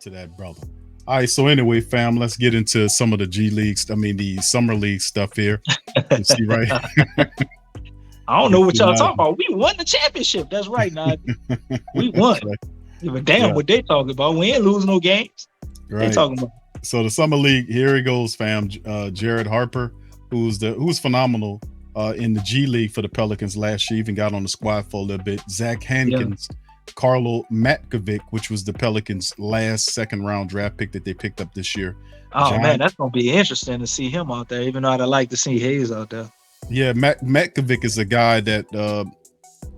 to that brother. All right, so anyway, fam, let's get into some of the G Leagues. I mean, the summer league stuff here. You see, right? I don't know what y'all talking about. We won the championship. That's right, Naji. We won. Right. Give a damn what they talking about. We ain't losing no games. Right. They talking about. So the summer league, here he goes, fam. Jared Harper, who's phenomenal in the G League for the Pelicans last year, even got on the squad for a little bit. Zach Hankins, Carlo Matkovic, which was the Pelicans' last second-round draft pick that they picked up this year. Oh, man, that's going to be interesting to see him out there, even though I'd like to see Hayes out there. Yeah, Matkovic is a guy that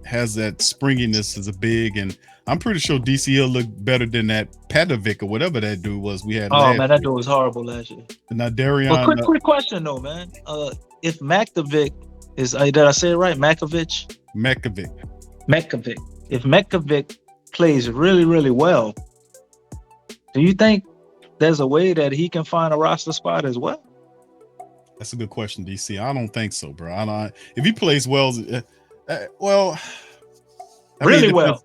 has that springiness as a big, and I'm pretty sure DC will look better than that Patovic or whatever that dude was we had last man, that dude was horrible last year. Now, Darion... But quick question, though, man. If Matkovic is... did I say it right? Matkovic. If Matkovic plays really, really well, do you think there's a way that he can find a roster spot as well? That's a good question, DC. I don't think so, bro. If he plays well,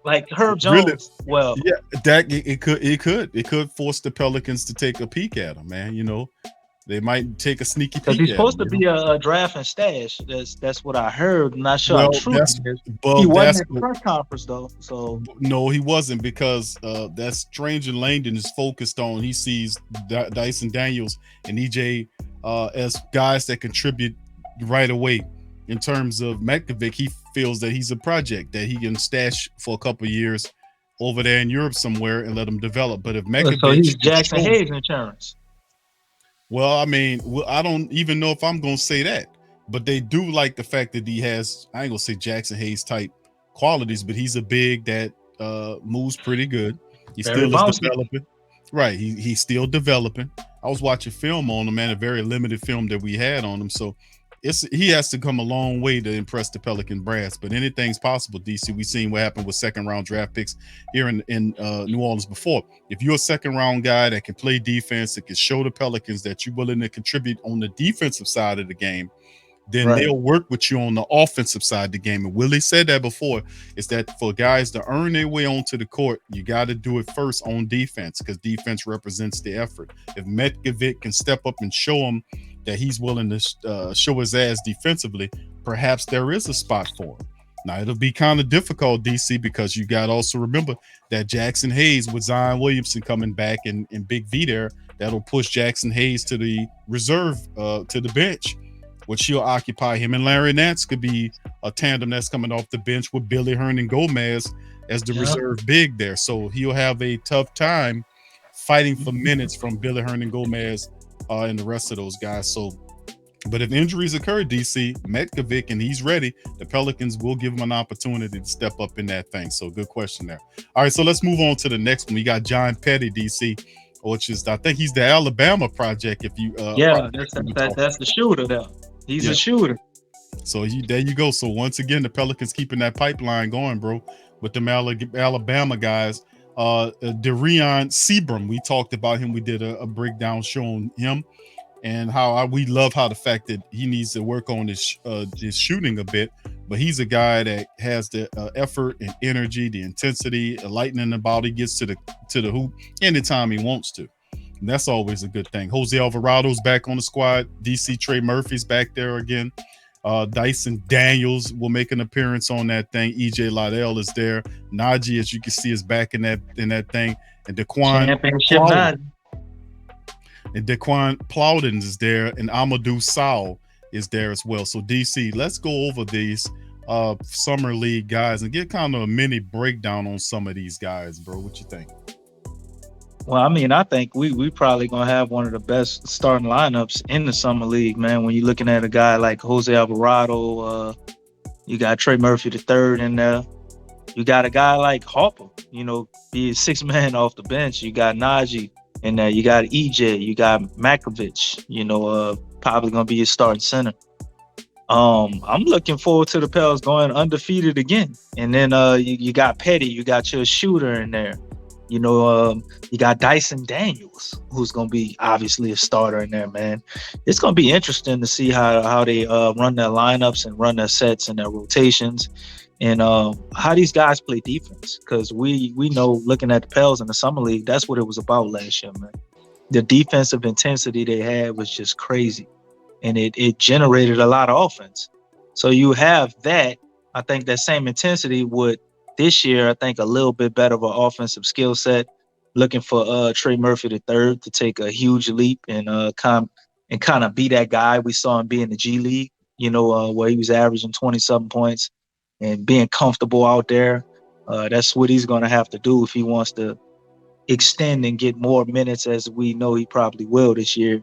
like Herb Jones. Really, well, yeah, that it could force the Pelicans to take a peek at him, man. You know, they might take a sneaky peek. Because he's supposed to be a draft and stash. That's what I heard. I'm not sure how true it is. He wasn't in the press conference though. So no, he wasn't, because that Stranger Langdon is focused on. He sees Dyson Daniels and EJ as guys that contribute right away. In terms of Matkovic, he feels that he's a project that he can stash for a couple of years over there in Europe somewhere and let him develop. But if Matkovic, so he's Jackson Hayes insurance. Well, I mean, I don't even know if I'm going to say that, but they do like the fact that he has, I ain't going to say Jackson Hayes type qualities, but he's a big that moves pretty good. He still is developing. Right. He's still developing. I was watching film on him, man, a very limited film that we had on him. So he has to come a long way to impress the Pelican brass, but anything's possible, DC. We've seen what happened with second-round draft picks here in New Orleans before. If you're a second-round guy that can play defense, that can show the Pelicans that you're willing to contribute on the defensive side of the game, then they'll work with you on the offensive side of the game. And Willie said that before, is that for guys to earn their way onto the court, you got to do it first on defense, because defense represents the effort. If Matkovic can step up and show them that he's willing to show his ass defensively, perhaps there is a spot for him. Now, it'll be kind of difficult, DC, because you got to also remember that Jackson Hayes with Zion Williamson coming back and Big V there, that'll push Jackson Hayes to the reserve, to the bench, which he'll occupy him. And Larry Nance could be a tandem that's coming off the bench with Billy Hernan Gomez as the reserve big there. So he'll have a tough time fighting for minutes from Billy Hernan Gomez and the rest of those guys. So, but if injuries occur, DC, Matkovic, and he's ready, the Pelicans will give him an opportunity to step up in that thing. So good question there. All right, so let's move on to the next one. We got John Petty, DC, which is, I think he's the Alabama project. If you that's the shooter there. He's a shooter. So there you go. So once again, the Pelicans keeping that pipeline going, bro, with them Alabama guys. Darion Seabram, we talked about him. We did a breakdown showing him and how we love how the fact that he needs to work on his shooting a bit, but he's a guy that has the effort and energy, the intensity, lightning about. He gets to the hoop anytime he wants to. And that's always a good thing. Jose Alvarado's back on the squad. DC Trey Murphy's back there again. Dyson Daniels will make an appearance on that thing. EJ Liddell is there. Naji, as you can see, is back in that thing. And Daquan Plowden is there, and Amadou Sowell is there as well. So DC, let's go over these summer league guys and get kind of a mini breakdown on some of these guys, bro. What you think? Well, I mean, I think we probably gonna have one of the best starting lineups in the summer league, man. When you're looking at a guy like Jose Alvarado, you got Trey Murphy III in there. You got a guy like Harper, be a sixth man off the bench. You got Naji in there. You got EJ. You got Matkovic. Probably gonna be his starting center. I'm looking forward to the Pels going undefeated again. And then you got Petty. You got your shooter in there. You got Dyson Daniels, who's going to be obviously a starter in there, man. It's going to be interesting to see how they run their lineups and run their sets and their rotations. and how these guys play defense. Because we know, looking at the Pels in the summer league, that's what it was about last year, man. The defensive intensity they had was just crazy, and it generated a lot of offense. So you have that. I think that same intensity would this year. I think a little bit better of an offensive skill set. Looking for Trey Murphy the third to take a huge leap and kind of be that guy we saw him be in the G League. Where he was averaging 20-something points and being comfortable out there. That's what he's going to have to do if he wants to extend and get more minutes, as we know he probably will this year.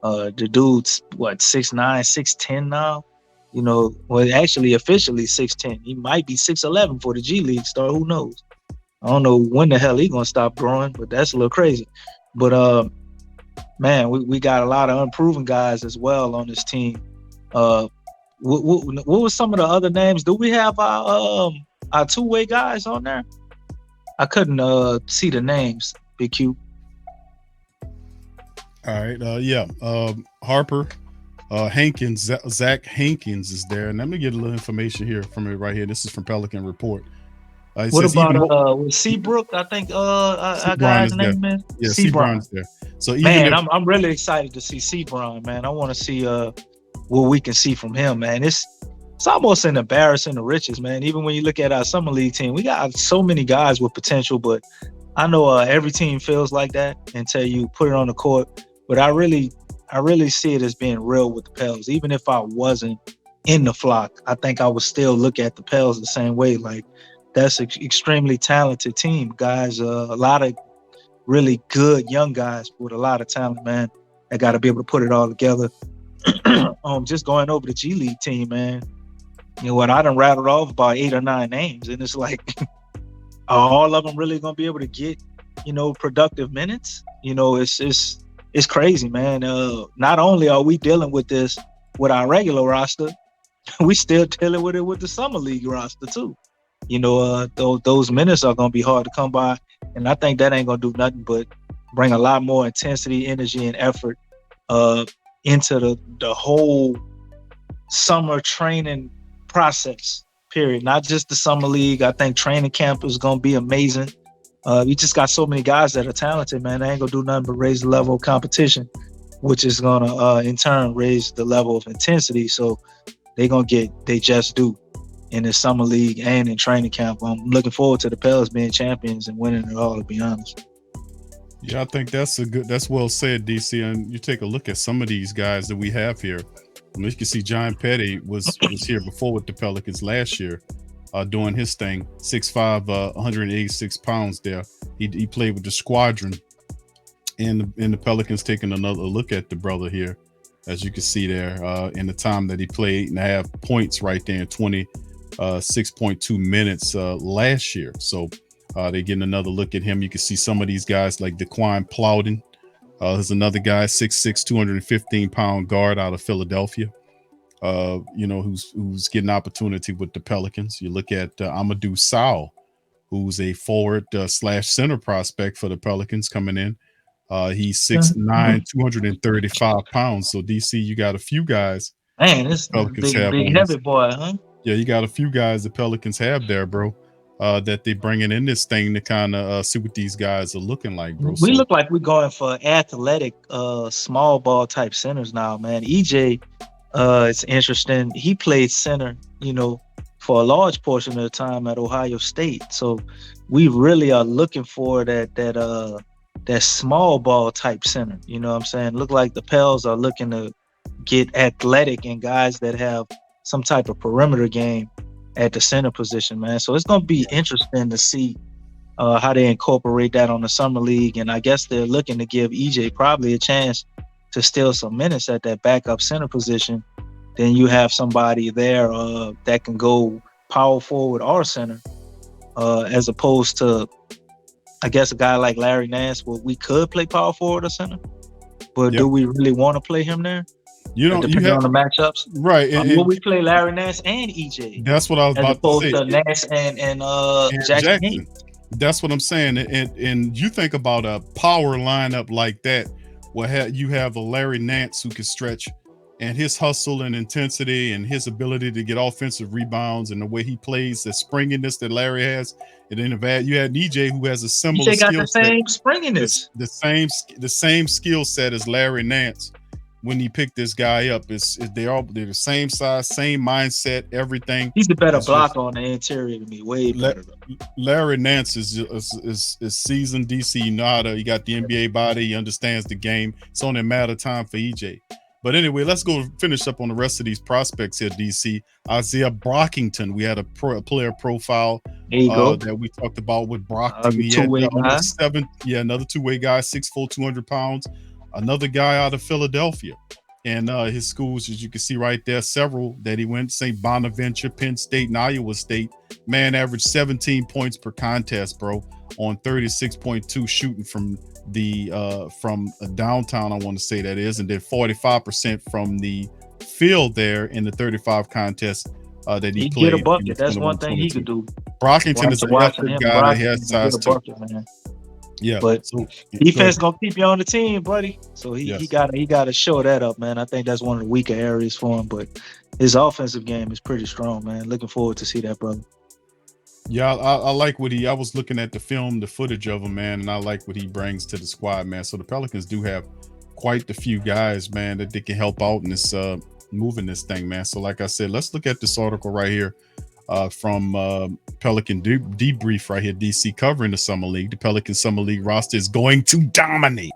The dude's what, 6'9", 6'10" now. Well, actually officially 6'10". He might be 6'11" for the G League star. Who knows? I don't know when the hell he gonna stop growing, but that's a little crazy. But man, we got a lot of unproven guys as well on this team. What was some of the other names? Do we have our two-way guys on there? I couldn't see the names. Big Q. All right. Yeah. Harper, Hankins, Zach Hankins is there. And let me get a little information here from it right here. This is from Pelican Report. What about Seabrook? I think our guy's name is. Yeah, Seabron's there. So man, I'm really excited to see Sebron, man. I want to see what we can see from him, man. It's almost an embarrassing of riches, man. Even when you look at our summer league team, we got so many guys with potential, but I know every team feels like that until you put it on the court. But I really see it as being real with the Pels. Even if I wasn't in the flock, I think I would still look at the Pels the same way. Like, that's an extremely talented team, guys. A lot of really good young guys with a lot of talent, man. They got to be able to put it all together. Just going over the G League team, man. You know what? I done rattled off about 8 or 9 names, and it's like, all of them really gonna be able to get, productive minutes. It's crazy, man. Not only are we dealing with this with our regular roster, we still dealing with it with the summer league roster too. Those minutes are gonna be hard to come by, and I think that ain't gonna do nothing but bring a lot more intensity, energy, and effort into the whole summer training process. Period. Not just the summer league. I think training camp is gonna be amazing. We just got so many guys that are talented, man. They ain't gonna do nothing but raise the level of competition, which is gonna in turn raise the level of intensity. So they gonna get they just do in the summer league and in training camp. I'm looking forward to the Pels being champions and winning it all, to be honest. Yeah, I think that's well said, DC. And you take a look at some of these guys that we have here. I mean, you can see John Petty was here before with the Pelicans last year, doing his thing. 6'5", 186 pounds there. He played with the squadron, and the Pelicans taking another look at the brother here, as you can see there, in the time that he played 8.5 points right there in 6.2 minutes last year. So they're getting another look at him. You can see some of these guys like Daquan Plowden. There's another guy, 6'6", 215-pound guard out of Philadelphia, who's getting opportunity with the Pelicans. You look at Amadou Sow, who's a forward / center prospect for the Pelicans coming in. He's 6'9", 235 pounds. So, DC, you got a few guys. Man, this Pelicans big heavy boy, huh? Yeah, you got a few guys the Pelicans have there, bro. That they bringing in this thing to kind of see what these guys are looking like, bro. We look like we're going for athletic, small ball type centers now, man. EJ, it's interesting. He played center, for a large portion of the time at Ohio State. So we really are looking for that small ball type center. You know what I'm saying? Look like the Pels are looking to get athletic and guys that have some type of perimeter game at the center position, man. So it's going to be interesting to see how they incorporate that on the summer league. And I guess they're looking to give EJ probably a chance to steal some minutes at that backup center position. Then you have somebody there that can go power forward or center, as opposed to, I guess, a guy like Larry Nance, where we could play power forward or center. But do we really want to play him there? Depending on the matchups, right? Will we play Larry Nance and EJ? That's what I was about to say. To Nance and Jackson. That's what I'm saying. And you think about a power lineup like that, where you have a Larry Nance who can stretch and his hustle and intensity and his ability to get offensive rebounds and the way he plays, the springiness that Larry has. And then you had EJ who has a similar EJ got the skill set, same springiness. the same skill set as Larry Nance. When he picked this guy up, they're the same size, same mindset, everything. He's the better It's just blocker on the interior to me, way better. Larry Nance is seasoned DC. He got the NBA body. He understands the game. It's only a matter of time for EJ. But anyway, let's go finish up on the rest of these prospects here, DC. Isaiah Brockington. We had a player profile There you go. that we talked about with Brockton. He had Two-way guy. another two-way guy, 6'4", 200 pounds. Another guy out of Philadelphia. And his schools, as you can see right there, several that he went: St. Bonaventure, Penn State, and Iowa State. Man averaged 17 points per contest, bro, on 36.2 shooting from downtown, I want to say that is, and then 45% from the field there in the 35 contests that he played. Get a bucket. That's one thing he could do. Brockington is an effort guy. He has size too. Man. Yeah, but defense gonna keep you on the team, buddy. So he got to show that up, man. I think that's one of the weaker areas for him, but his offensive game is pretty strong, man. Looking forward to see that, brother. Yeah, I like what I was looking at the footage of him, man, and I like what he brings to the squad, man. So the Pelicans do have quite a few guys, man, that they can help out in this moving this thing, man. So like I said, let's look at this article right here. From Pelican Debrief right here, DC, covering the Summer League. The Pelican Summer League roster is going to dominate.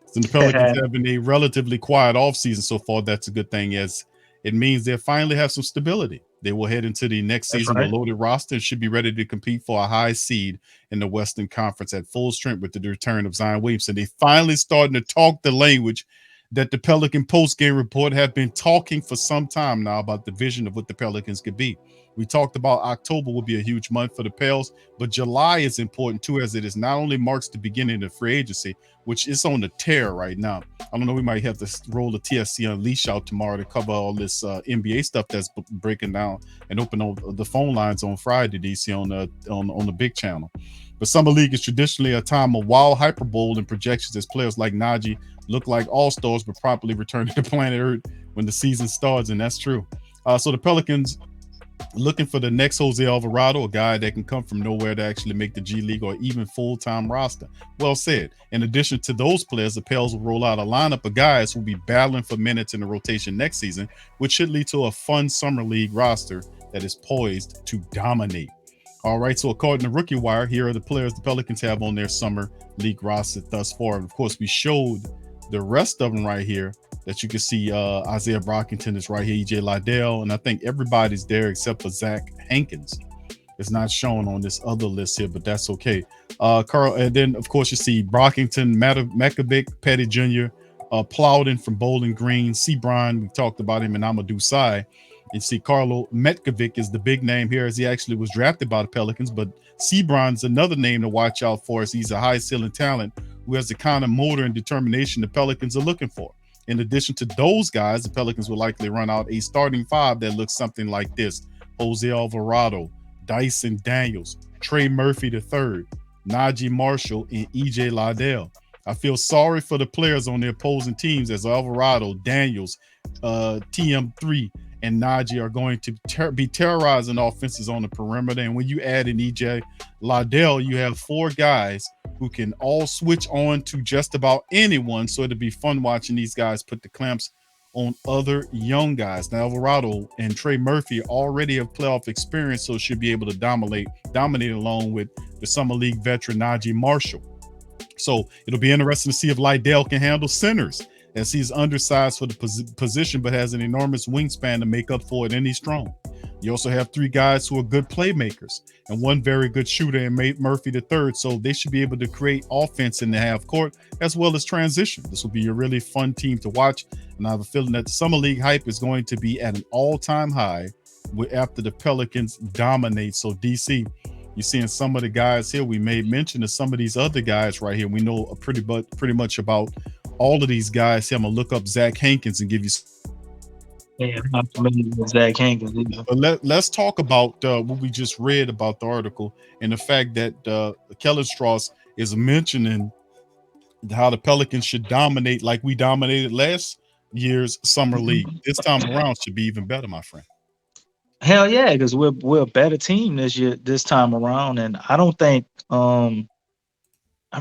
So the Pelicans having a relatively quiet offseason so far. That's a good thing, as it means they'll finally have some stability. They will head into the next season with a loaded roster and should be ready to compete for a high seed in the Western Conference at full strength with the return of Zion Williamson. They finally starting to talk the language that the Pelican post-game report have been talking for some time now about the vision of what the Pelicans could be. We talked about October will be a huge month for the Pels, but July is important too, as it is not only marks the beginning of free agency, which is on the tear right now. I don't know, we might have to roll the TSC Unleash out tomorrow to cover all this NBA stuff that's breaking down and open all the phone lines on Friday, DC, on the big channel. But Summer League is traditionally a time of wild hyperbole and projections as players like Naji look like all-stars but properly return to planet Earth when the season starts, and that's true. So the Pelicans looking for the next Jose Alvarado, a guy that can come from nowhere to actually make the G League or even full-time roster. Well said. In addition to those players, the Pels will roll out a lineup of guys who will be battling for minutes in the rotation next season, which should lead to a fun Summer League roster that is poised to dominate. All right, so according to Rookie Wire, here are the players the Pelicans have on their Summer League roster thus far. And of course, we showed the rest of them right here that you can see. Isaiah Brockington is right here, EJ Liddell, and I think everybody's there except for Zach Hankins. It's not shown on this other list here, but that's okay. Carl, and then of course you see Brockington, Makovic, Petty Jr., Plowden from Bowling Green, Sebron, we talked about him, and Amadou Sy. And see, Carlo Metkovic is the big name here, as he actually was drafted by the Pelicans. But Sebron's another name to watch out for, as he's a high-ceiling talent who has the kind of motor and determination the Pelicans are looking for. In addition to those guys, the Pelicans will likely run out a starting five that looks something like this: Jose Alvarado, Dyson Daniels, Trey Murphy III, Naji Marshall, and EJ Liddell. I feel sorry for the players on the opposing teams, as Alvarado, Daniels, TM3, and Naji are going to be terrorizing offenses on the perimeter. And when you add in EJ Liddell, you have four guys who can all switch on to just about anyone. So it'll be fun watching these guys put the clamps on other young guys. Now, Alvarado and Trey Murphy already have playoff experience, so should be able to dominate along with the Summer League veteran Naji Marshall. So it'll be interesting to see if Liddell can handle centers, as he's undersized for the position, but has an enormous wingspan to make up for it, and he's strong. You also have three guys who are good playmakers and one very good shooter in Murphy III, so they should be able to create offense in the half court as well as transition. This will be a really fun team to watch, and I have a feeling that the Summer League hype is going to be at an all-time high after the Pelicans dominate. So, DC, you're seeing some of the guys here. We made mention of some of these other guys right here. We know pretty much about all of these guys. I'm gonna look up Zach Hankins and give you. Yeah, I'm not familiar with Zach Hankins either. But let's talk about what we just read about the article and the fact that Kellen Strauss is mentioning how the Pelicans should dominate like we dominated last year's summer league. This time around should be even better, my friend. Hell yeah, because we're a better team this time around, and I don't think I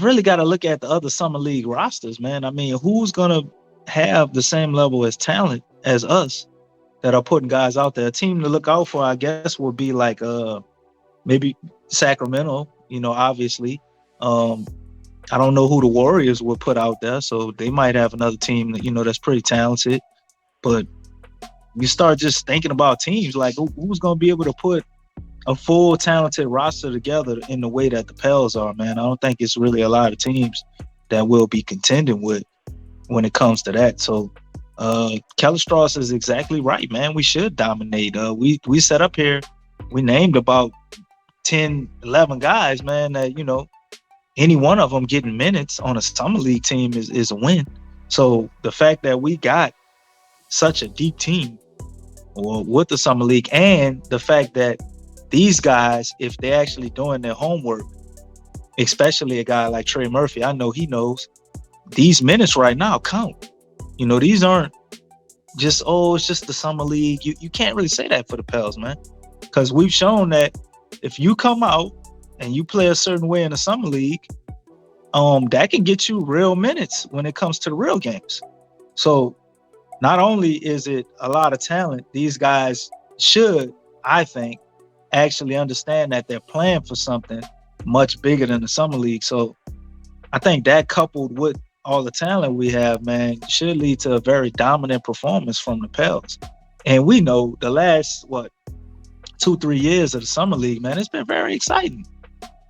really got to look at the other summer league rosters, man. I mean, who's gonna have the same level as talent as us that are putting guys out there? A team to look out for, I guess, would be like maybe Sacramento. Obviously. I don't know who the Warriors will put out there, so they might have another team that that's pretty talented. But you start just thinking about teams like who's going to be able to put a full talented roster together in the way that the Pels are, man. I don't think it's really a lot of teams that will be contending with when it comes to that. So Kelly Strauss is exactly right, man. We should dominate. We set up here, we named about 10, 11 guys, man, that, any one of them getting minutes on a summer league team is a win. So the fact that we got such a deep team with the summer league, and the fact that these guys, if they're actually doing their homework, especially a guy like Trey Murphy, I know he knows these minutes right now count. These aren't just, it's just the summer league. You can't really say that for the Pels, man, because we've shown that if you come out and you play a certain way in the summer league, that can get you real minutes when it comes to the real games. So not only is it a lot of talent, these guys should, I think, actually understand that they're playing for something much bigger than the summer league. So I think that, coupled with all the talent we have, man, should lead to a very dominant performance from the Pels. And we know the last 2-3 years of the summer league, man, it's been very exciting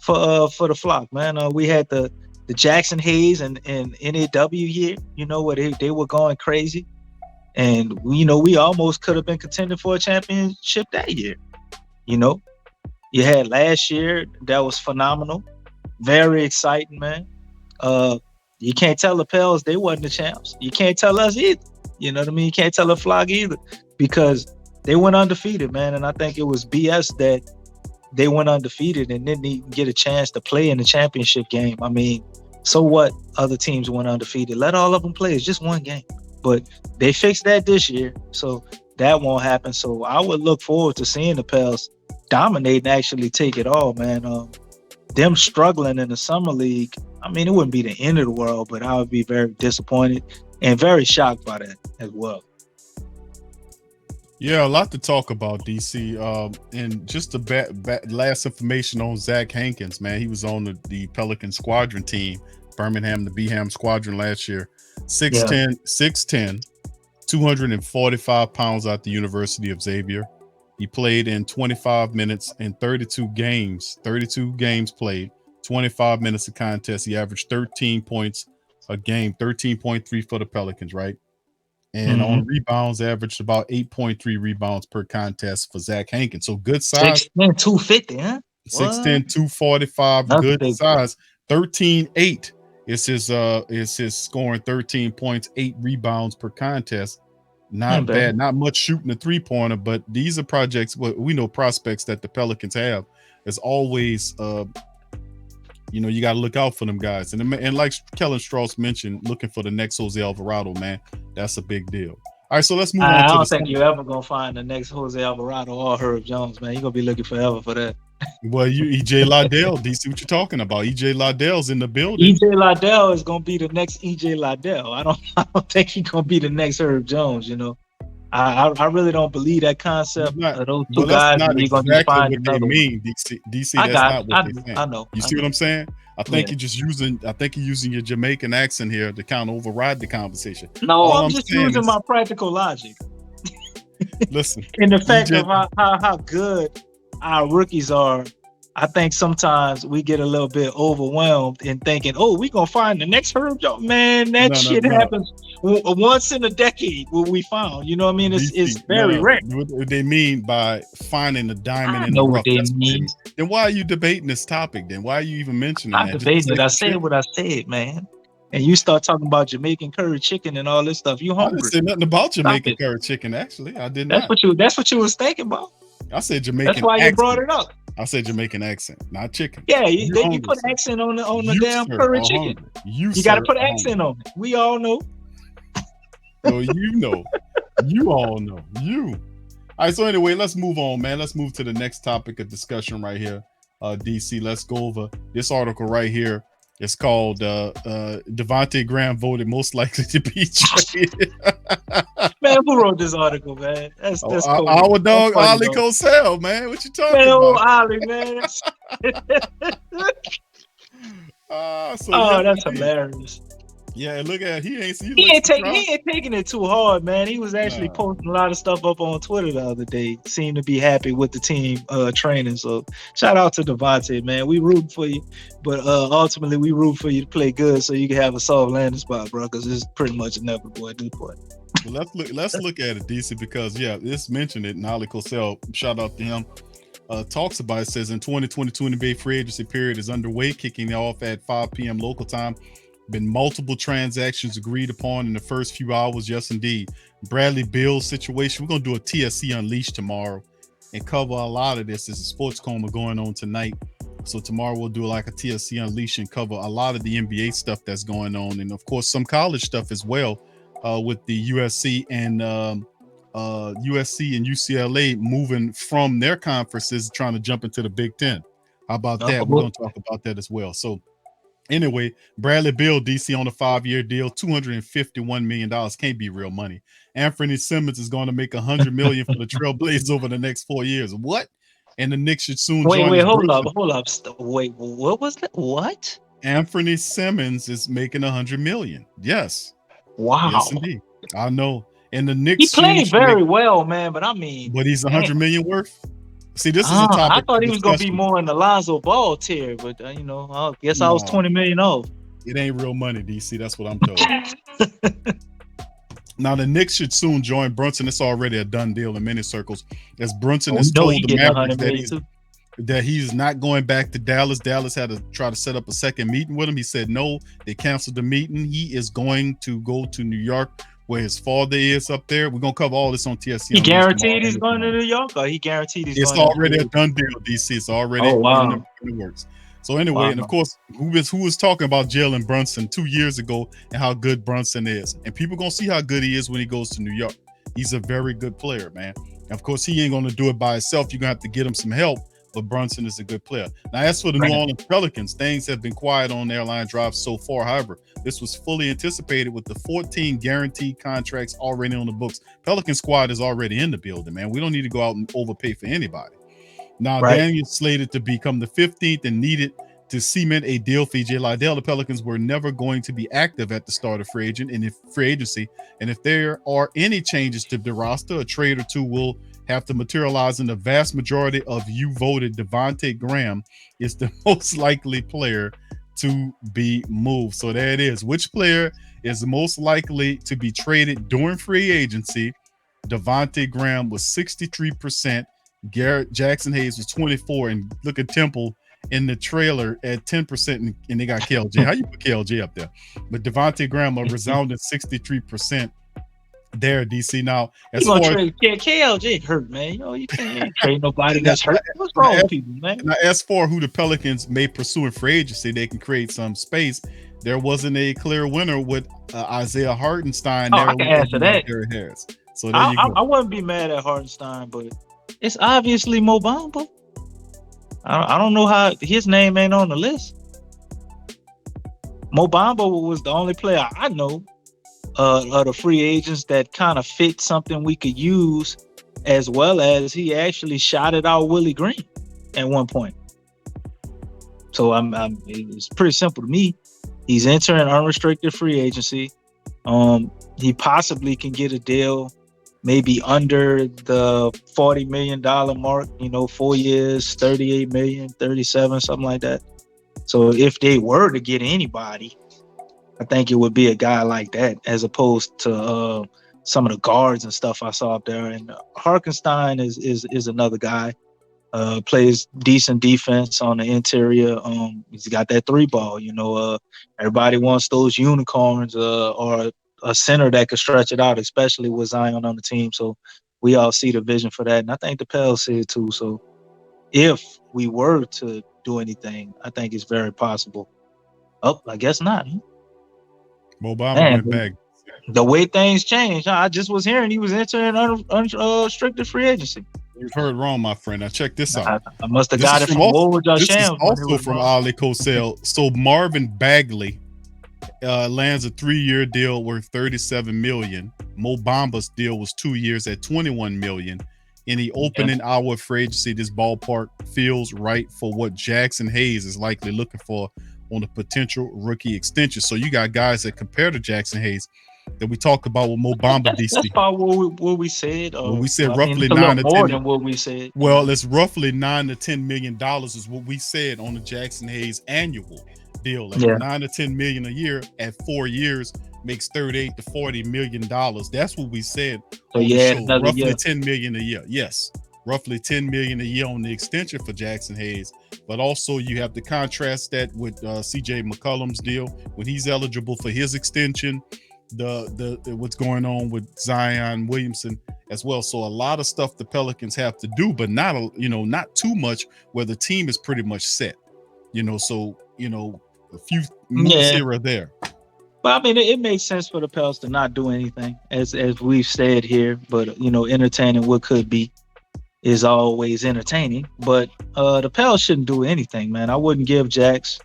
for the Flock, man. We had the Jackson Hayes and NAW year, where they were going crazy, and we almost could have been contending for a championship that year. You had last year that was phenomenal, very exciting, man. You can't tell the Pels they wasn't the champs. You can't tell us either. You know what I mean? You can't tell the Flock either, because they went undefeated, man. And I think it was BS that they went undefeated and didn't even get a chance to play in the championship game. I mean, so what? Other teams went undefeated. Let all of them play. It's just one game. But they fixed that this year, so that won't happen. So I would look forward to seeing the Pels dominate and actually take it all, man. Them struggling in the summer league, I mean, it wouldn't be the end of the world, but I would be very disappointed and very shocked by that as well. Yeah, a lot to talk about, DC. And just the last information on Zach Hankins, man. He was on the Pelican squadron team, Birmingham, the Beham squadron last year. 6'10", 245 pounds at the University of Xavier. He played in 25 minutes in 32 games played, 25 minutes of contest. He averaged 13 points a game, 13.3 for the Pelicans, right? And on rebounds, averaged about 8.3 rebounds per contest for Zach Hankins. So good size. 6'10", 250, huh? 6'10", 245, That's good big. size. 13-8 is his scoring, 13 points, 8 rebounds per contest. Not bad. Not much shooting a three-pointer, but these are projects, we know prospects that the Pelicans have. As always, you got to look out for them guys. And like Kellen Strauss mentioned, looking for the next Jose Alvarado, man, that's a big deal. All right, so let's move on. I don't think you're ever going to find the next Jose Alvarado or Herb Jones, man. You're going to be looking forever for that. Well, EJ Liddell, DC, what you talking about? EJ Liddell's in the building. EJ Liddell is going to be the next EJ Liddell. I don't think he's going to be the next Herb Jones, I really don't believe that concept of those two guys. That's not exactly what they mean, DC. That's not what they think. I know. You see what I'm saying? I think you're using your Jamaican accent here to kind of override the conversation. No, I'm just using my practical logic. Listen, and the fact of how good our rookies are, I think sometimes we get a little bit overwhelmed in thinking, we're going to find the next Herb Jones. Man, that shit happens once in a decade what we found. You know what I mean? It's very rare. What they mean by finding the diamond in the rough. Then why are you debating this topic then? Why are you even mentioning that? I'm debating it. I said what I said, man. And you start talking about Jamaican curry chicken and all this stuff. You hungry. I didn't say nothing about Jamaican curry chicken, actually. I did not. That's what you was thinking about. I said Jamaican accent. That's why you brought it up. I said Jamaican accent, not chicken. Yeah, you put accent on the damn curry chicken. You got to put accent on it. We all know. So you all know. All right, so anyway, let's move on, man. Let's move to the next topic of discussion right here. DC, let's go over this article right here. It's called Devontae Graham voted most likely to be traded. Man, who wrote this article, man? That's cool. Our That's dog funny, Ali though. Cosell, man. What you talking Man, old about? Ollie, man. So Oh, yes, that's indeed. hilarious. Yeah, look at he He looks ain't taking surprised. he ain't taking it too hard, man. He was actually Nah. posting a lot of stuff up on Twitter the other day. Seemed to be happy with the team training. So shout out to Devontae, man. We rooting for you, but ultimately we root for you to play good so you can have a soft landing spot, bro. Because it's pretty much inevitable at this point. Well, let's look at it, DC, because this mentioned it. And Ali Cosell, shout out to him. Talks about it, says in 2022 NBA free agency period is underway, kicking off at 5 p.m. local time. Been multiple transactions agreed upon in the first few hours. Yes, indeed. Bradley Beal's situation. We're gonna do a TSC Unleashed tomorrow and cover a lot of this. There's a sports coma going on tonight. So tomorrow we'll do like a TSC Unleashed and cover a lot of the NBA stuff that's going on, and of course some college stuff as well, with the USC and USC and UCLA moving from their conferences, trying to jump into the Big Ten. How about that? We're gonna talk about that as well. So anyway, Bradley Beal, DC on a 5-year deal, $251 million. Can't be real money. Anthony Simmons is going to make $100 million for the Trailblazers over the next 4 years. What? And the Knicks should soon join Wait, as hold Brooklyn. up. Wait, what was that? What? Anthony Simmons is making $100 million. Yes. Wow. Yes, indeed. I know. And the He Knicks soon played should very make, well, man. But I mean, but he's damn. $100 million worth. See, this is a I topic thought of he was gonna be discussion. more in the Lonzo Ball tier, but I guess I was No, 20 million off. it ain't real money, DC. That's what I'm told. Now the Knicks should soon join Brunson. It's already a done deal in many circles, as Brunson has told he the getting Mavericks 100 million too. that he's not going back to Dallas. Dallas had to try to set up a second meeting with him. He said no. They canceled the meeting. He is going to go to New York, where his father is up there. We're gonna cover all this on TSC. He guaranteed he's going to New York, or he guaranteed he's It's going already to a done deal, DC. It's already Oh, wow. in the works. So anyway, Wow. and of course, who was talking about Jalen Brunson 2 years ago and how good Brunson is, and people gonna see how good he is when he goes to New York. He's a very good player, man. And of course, he ain't gonna do it by himself. You're gonna have to get him some help. But Brunson is a good player. Now, as for the New Orleans Pelicans, things have been quiet on airline drives so far. However, this was fully anticipated with the 14 guaranteed contracts already on the books. Pelican squad is already in the building, man. We don't need to go out and overpay for anybody. Now, Daniel's slated to become the 15th and needed to cement a deal for EJ Liddell. The Pelicans were never going to be active at the start of free agency. And if there are any changes to the roster, a trade or two will have to materialize, and the vast majority of you voted Devontae Graham is the most likely player to be moved. So there it is. Which player is the most likely to be traded during free agency? Devontae Graham was 63%. Garrett Jackson Hayes was 24%. And look at Temple in the trailer at 10%. And they got KLJ. How you put KLJ up there? But Devontae Graham a resounding 63%. There, DC. Now, as far as KLJ hurt, man. You can't trade nobody that's hurt. What's wrong with people, man? Now, as for who the Pelicans may pursue in free agency, they can create some space. There wasn't a clear winner with Isaiah Hartenstein. I can answer that. Harris. So there you go. I wouldn't be mad at Hartenstein, but it's obviously Mo Bamba. I don't know how his name ain't on the list. Mo Bamba was the only player I know of the free agents that kind of fit something we could use, as well as he actually shouted out Willie Green at one point. So it's pretty simple to me. He's entering unrestricted free agency. He possibly can get a deal maybe under the $40 million mark, 4 years, 38 million, 37, something like that. So if they were to get anybody, I think it would be a guy like that, as opposed to some of the guards and stuff I saw up there. And Hartenstein is another guy. Plays decent defense on the interior. He's got that 3-ball. Everybody wants those unicorns or a center that could stretch it out, especially with Zion on the team. So we all see the vision for that, and I think the Pels see it too. So if we were to do anything, I think it's very possible. Oh, I guess not. Mo Bamba went back. The way things change, I just was hearing he was entering unrestricted free agency. You've heard wrong, my friend. Now check this out. I must have This got is it from from also, Woj this is Shams when it also was from wrong. Ali Kosel. So Marvin Bagley lands a 3-year deal worth $37 million. Mo Bamba's deal was 2 years at $21 million. In the opening hour of free agency, this ballpark feels right for what Jackson Hayes is likely looking for on a potential rookie extension. So you got guys that compare to Jackson Hayes that we talk about with Mo Bamba, DC. That's about what we said. Well, we said I mean, roughly it's a 9 little to more 10. than what we said. Well, it's roughly $9 to $10 million is what we said on the Jackson Hayes annual deal. Like 9 to 10 million a year at 4 years makes $38 to $40 million. That's what we said So on the show. Roughly year. $10 million a year. Yes, roughly $10 million a year on the extension for Jackson Hayes. But also you have to contrast that with CJ McCollum's deal when he's eligible for his extension. The what's going on with Zion Williamson as well. So a lot of stuff the Pelicans have to do, but not too much where the team is pretty much set. So a few moves here or there. But I mean, it makes sense for the Pels to not do anything, as we've said here. But entertaining what could be is always entertaining. But the Pels shouldn't do anything, man. I wouldn't give Jax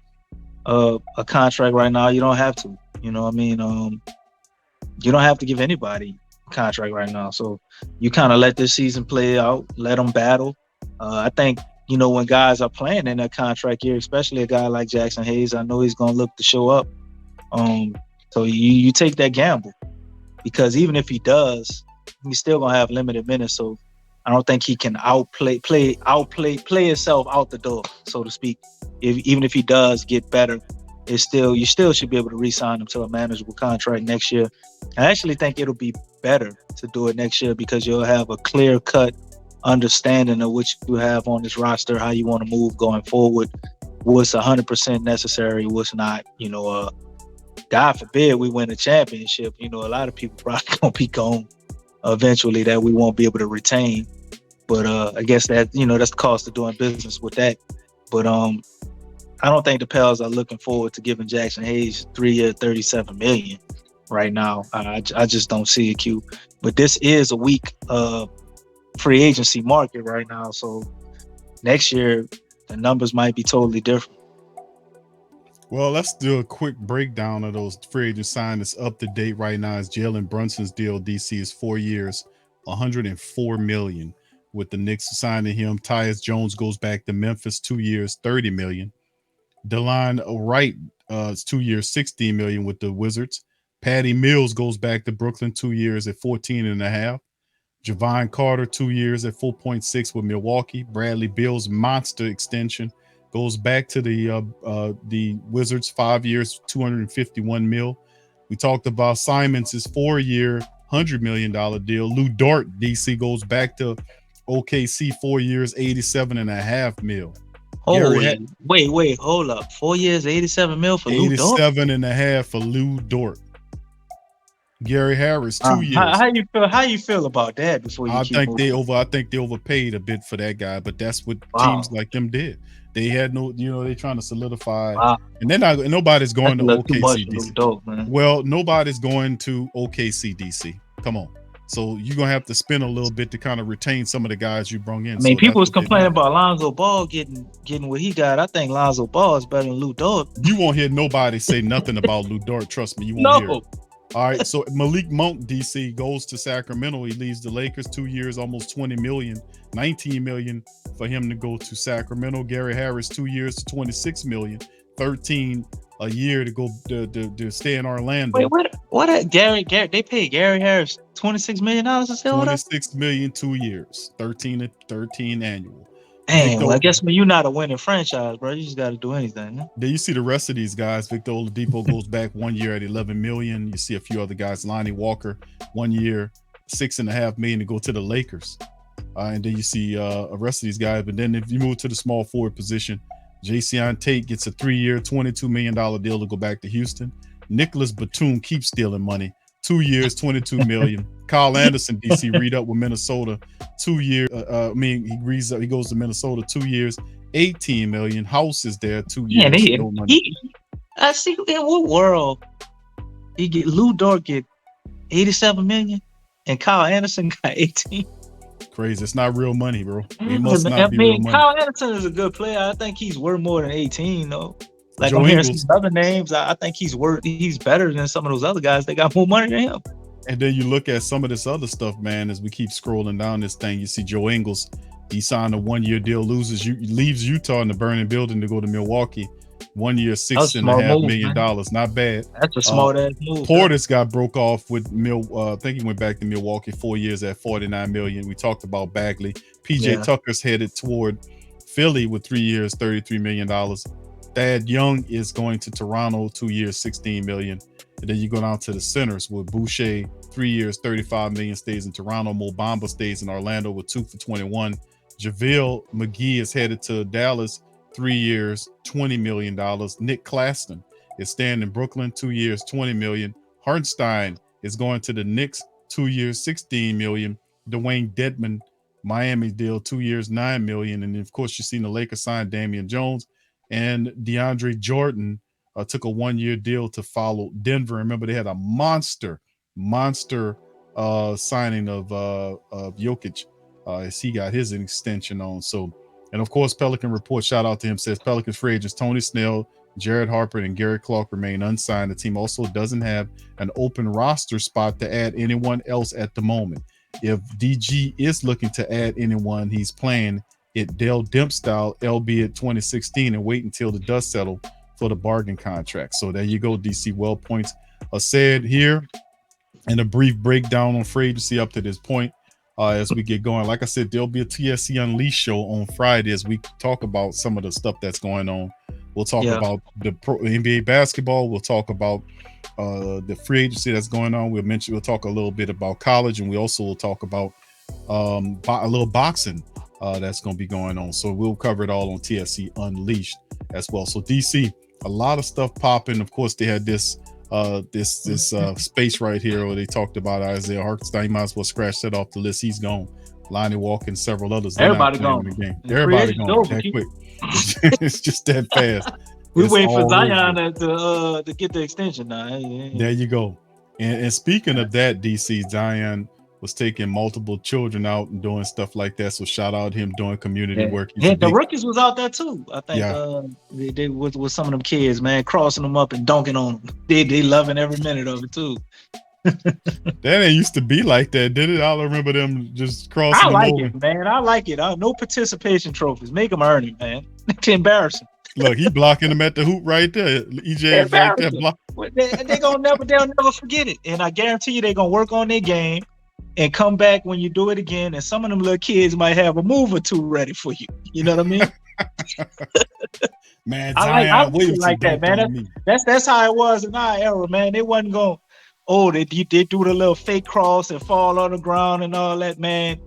a contract right now. You don't have to. You know what I mean? You don't have to give anybody a contract right now. So you kind of let this season play out, let them battle. I think, when guys are playing in that contract year, especially a guy like Jackson Hayes, I know he's going to look to show up. So you take that gamble, because even if he does, he's still going to have limited minutes. So I don't think he can play himself out the door, so to speak. Even if he does get better, you still should be able to re-sign him to a manageable contract next year. I actually think it'll be better to do it next year because you'll have a clear-cut understanding of what you have on this roster, how you want to move going forward, what's 100% necessary, what's not. God forbid we win a championship. A lot of people probably gonna be gone eventually that we won't be able to retain. But I guess that that's the cost of doing business with that. But I don't think the Pels are looking forward to giving Jackson Hayes 3-year, $37 million right now. I just don't see it, Q. But this is a weak free agency market right now. So next year, the numbers might be totally different. Well, let's do a quick breakdown of those free agent signings. Up to date right now is Jalen Brunson's deal. DC is 4 years, $104 million. With the Knicks signing him, Tyus Jones goes back to Memphis, 2 years, $30 million. Delon Wright is 2 years, $16 million with the Wizards. Patty Mills goes back to Brooklyn, 2 years at $14.5. Javon Carter, 2 years at $4.6 with Milwaukee. Bradley Beal's monster extension goes back to the Wizards, 5 years, $251 million. We talked about Simons' 4-year, $100 million deal. Lou Dort, DC, goes back to OKC, 4 years, $87.5 million. Holy, wait, hold up. 4 years, $87 million for Lou Dort? $87.5 for Lou Dort. Gary Harris, 2 years. How you feel about that before you keep moving? I think they overpaid a bit for that guy, but that's what teams like them did. They had they're trying to solidify, and nobody's going to OKC DC. Dope, man. Well, nobody's going to OKC DC. Come on. So you're gonna have to spend a little bit to kind of retain some of the guys you brought in. I mean, people was complaining about Lonzo Ball getting what he got. I think Lonzo Ball is better than Lou Dort. You won't hear nobody say nothing about Lou Dort. Trust me, you won't hear it. All right, so Malik Monk, DC, goes to Sacramento. He leaves the Lakers, 2 years, almost $20 million, $19 million for him to go to Sacramento. Gary Harris, 2 years to $26 million, $13 a year to go to stay in Orlando. Wait, what? Gary, they paid Gary Harris $26 million to stay with us? $26 million, 2 years, 13 annual. Dang, well, I guess you're not a winning franchise, bro. You just got to do anything. Huh? Then you see the rest of these guys. Victor Oladipo goes back 1 year at $11 million. You see a few other guys. Lonnie Walker, 1 year, $6.5 million to go to the Lakers. And then you see the rest of these guys. But then if you move to the small forward position, Jason Tate gets a 3-year, $22 million deal to go back to Houston. Nicholas Batum keeps stealing money. 2 years, $22 million. Kyle Anderson, DC, read up with Minnesota. 2 years. He goes to Minnesota. 2 years, $18 million. House is there. 2 years. I see in what world Lou Dort get $87 million, and Kyle Anderson got 18. Crazy. It's not real money, bro. It must not I be real mean, money. Kyle Anderson is a good player. I think he's worth more than 18, though. Like, I'm Joe hearing some Ingles. other names. I think he's better than some of those other guys. They got more money than him. And then you look at some of this other stuff, man, as we keep scrolling down this thing, you see Joe Ingles. He signed a 1-year deal, leaves Utah in the burning building to go to Milwaukee. 1 year, $6.5 million. Not bad. That's a smart ass move. Portis got broke off with I think he went back to Milwaukee 4 years at $49 million. We talked about Bagley. PJ Tucker's headed toward Philly with 3 years, $33 million. Thad Young is going to Toronto, 2 years, $16 million. And then you go down to the centers with Boucher, 3 years, $35 million, stays in Toronto. Mo Bamba stays in Orlando with 2 for $21. JaVale McGee is headed to Dallas, 3 years, $20 million. Nick Claxton is staying in Brooklyn, 2 years, $20 million. Hartenstein is going to the Knicks, 2 years, $16 million. Dwayne Dedman, Miami deal, 2 years, $9 million. And of course, you've seen the Lakers sign Damian Jones, and DeAndre Jordan took a 1-year deal to follow Denver. Remember, they had a monster signing of Jokic as he got his extension on. So, and of course, Pelican Report, shout out to him, says Pelicans free agents Tony Snell, Jared Harper, and Gary Clark remain unsigned. The team also doesn't have an open roster spot to add anyone else at the moment. If DG is looking to add anyone, he's playing it Dell Demp style, albeit 2016, and wait until the dust settle for the bargain contract. So there you go, DC. Well, points are said here, and a brief breakdown on free agency up to this point. As we get going, like I said, there'll be a TSC Unleashed show on Friday as we talk about some of the stuff that's going on. We'll talk about the NBA basketball. We'll talk about the free agency that's going on. We'll talk a little bit about college, and we also will talk about a little boxing that's going to be going on. So we'll cover it all on TSC Unleashed as well. So DC, a lot of stuff popping. Of course, they had this space right here where they talked about Isaiah Hartenstein. You might as well scratch that off the list. He's gone. Lonnie Walker, several others. Everybody gone. The game. Everybody gone that quick. It's just that fast. We waiting for Zion to get the extension now. There you go. And speaking of that, DC, Zion was taking multiple children out and doing stuff like that. So shout out him doing community work. The rookies was out there too. I think they with some of them kids, man, crossing them up and dunking on them. They loving every minute of it too. That ain't used to be like that, did it? I remember them just crossing. I like it, man. I like it. No participation trophies. Make them earn it, man. It's embarrassing. Look, he blocking them at the hoop right there. EJ is right there. They'll never forget it. And I guarantee you they're gonna work on their game and come back when you do it again. And some of them little kids might have a move or two ready for you. You know what I mean? Man, I like that, man. That's how it was in our era, man. They wasn't going, they do the little fake cross and fall on the ground and all that, man.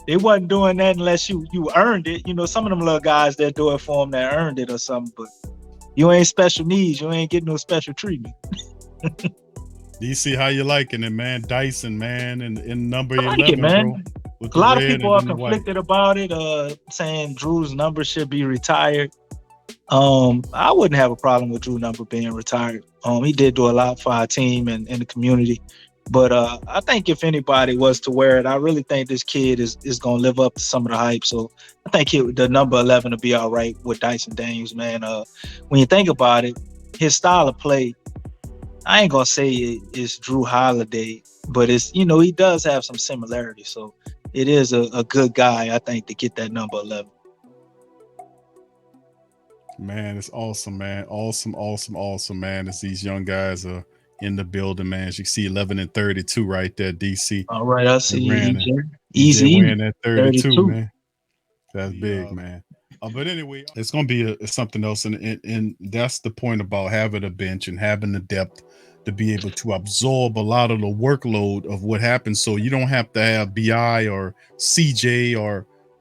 They wasn't doing that unless you earned it. You know, some of them little guys that do it for them that earned it or something, but you ain't special needs. You ain't getting no special treatment. DC, how you liking it, man? Dyson, man, and number 11, it, man. Bro. A lot of people are conflicted about it, saying Drew's number should be retired. I wouldn't have a problem with Drew number being retired. He did do a lot for our team and the community. But I think if anybody was to wear it, I really think this kid is going to live up to some of the hype. So I think the number 11 will be all right with Dyson Daniels, man. When you think about it, his style of play, I ain't going to say it's Drew Holiday, but it's, he does have some similarities. So it is a good guy, I think, to get that number 11. Man, it's awesome, man. Awesome, man. As these young guys are in the building, man. As you see 11 and 32 right there, DC. All right, I see you. Easy. Wearing that 32, man. That's big, man. But anyway, it's going to be something else. And that's the point about having a bench and having the depth to be able to absorb a lot of the workload of what happens. So you don't have to have BI or CJ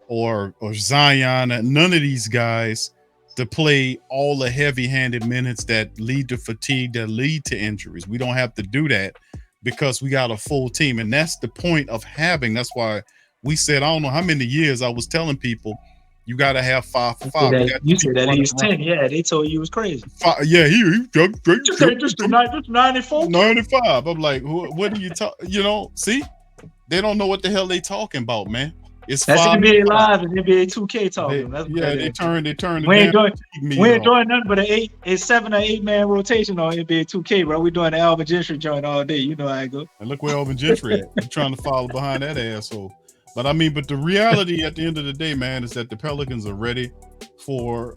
or Zion, none of these guys to play all the heavy-handed minutes that lead to fatigue, that lead to injuries. We don't have to do that because we got a full team. And that's the point of having. That's why we said, I don't know how many years I was telling people, You got to have 5 for 5. You said that he was 10. Yeah, they told you he was crazy. Yeah, he just 94. 95. I'm like, what are you talking? You know, see, they don't know what the hell they talking about, man. It's that's 5 NBA Live and NBA 2K talking. They turned. We ain't doing nothing but a 7 or 8 man rotation on NBA 2K, bro. We doing the Alvin Gentry joint all day. You know how I go. And look where Alvin Gentry at. You trying to follow behind that asshole. But I mean, but the reality at the end of the day, man, is that the Pelicans are ready for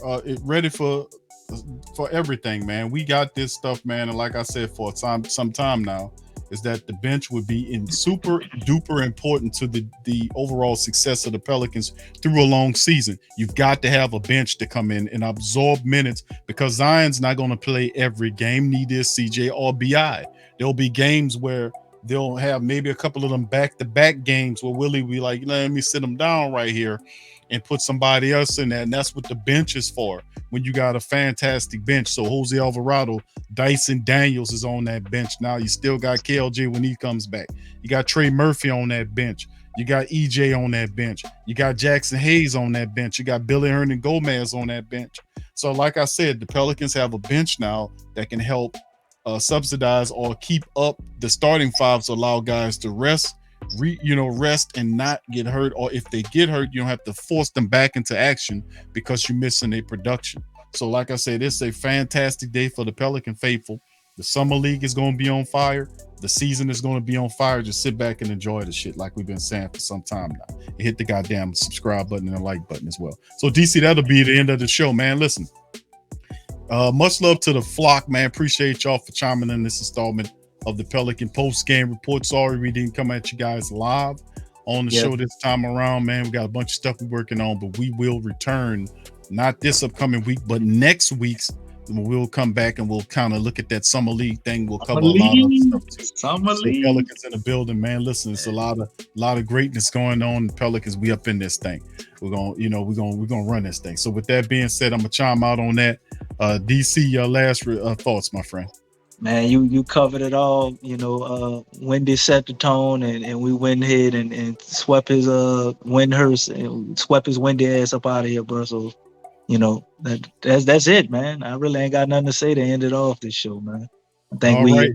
everything, man. We got this stuff, man, and like I said, for some time now, is that the bench would be super duper important to the overall success of the Pelicans through a long season. You've got to have a bench to come in and absorb minutes because Zion's not going to play every game, neither is CJ or BI. There'll be games where they'll have maybe a couple of them back-to-back games where Willie will be like, let me sit them down right here and put somebody else in there. And that's what the bench is for when you got a fantastic bench. So Jose Alvarado, Dyson Daniels is on that bench. Now you still got KLJ when he comes back. You got Trey Murphy on that bench. You got EJ on that bench. You got Jackson Hayes on that bench. You got Billy Hernan Gomez on that bench. So like I said, the Pelicans have a bench now that can help subsidize or keep up the starting five, to allow guys to rest and not get hurt, or if they get hurt, you don't have to force them back into action because you're missing a production. So like I said, it's a fantastic day for the Pelican faithful. The summer league is going to be on fire. The season is going to be on fire. Just sit back and enjoy the shit like we've been saying for some time now. And hit the goddamn subscribe button and the like button as well. So DC, that'll be the end of the show, man. Listen, much love to the flock, man. Appreciate y'all for chiming in this installment of the Pelican post-game report. Sorry we didn't come at you guys live on the show this time around, man. We got a bunch of stuff we're working on, but we will return, not this upcoming week, but next week's. We'll come back and we'll kind of look at that summer league thing. We'll cover a lot of stuff too. Summer league. Pelicans in the building, man. Listen, it's a lot of greatness going on. The Pelicans, we up in this thing. We're gonna run this thing. So with that being said, I'm gonna chime out on that. DC, your last thoughts, my friend. Man, you covered it all. Wendy set the tone, and we went ahead and swept his Windhurst and swept his Wendy ass up out of here, bro. So, that's it, man. I really ain't got nothing to say to end it off this show, man. I think we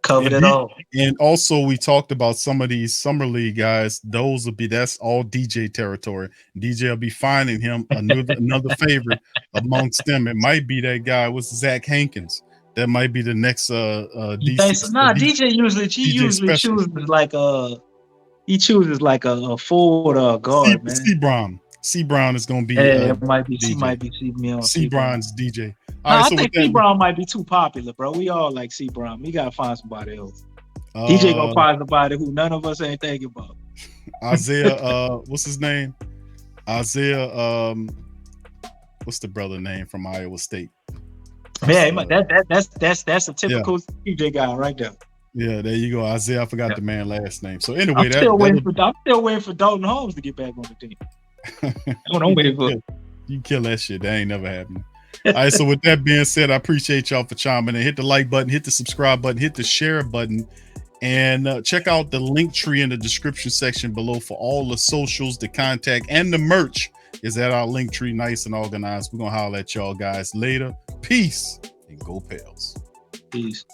covered it all. And also, we talked about some of these summer league guys. That's all DJ territory. DJ will be finding him another favorite amongst them. It might be that guy. What's Zach Hankins? That might be the next DC. DJ usually chooses like a forward or a guard, man. C Brown is going to be. It might be. DJ. He might be C Brown's DJ. I think C Brown might be too popular, bro. We all like C Brown. We gotta find somebody else. DJ gonna find somebody who none of us ain't thinking about. Isaiah, what's his name? Isaiah, what's the brother name from Iowa State? Yeah, that's a typical DJ guy right there. Yeah, there you go, Isaiah. I forgot the man's last name. So anyway, I'm still waiting for Dalton Holmes to get back on the team. I'm waiting for. You kill that shit. That ain't never happening. All right. So with that being said, I appreciate y'all for chiming in. Hit the like button, hit the subscribe button, hit the share button, and check out the link tree in the description section below for all the socials, the contact, and the merch is at our link tree, nice and organized. We're gonna holler at y'all guys later. Peace and go Pels. Peace.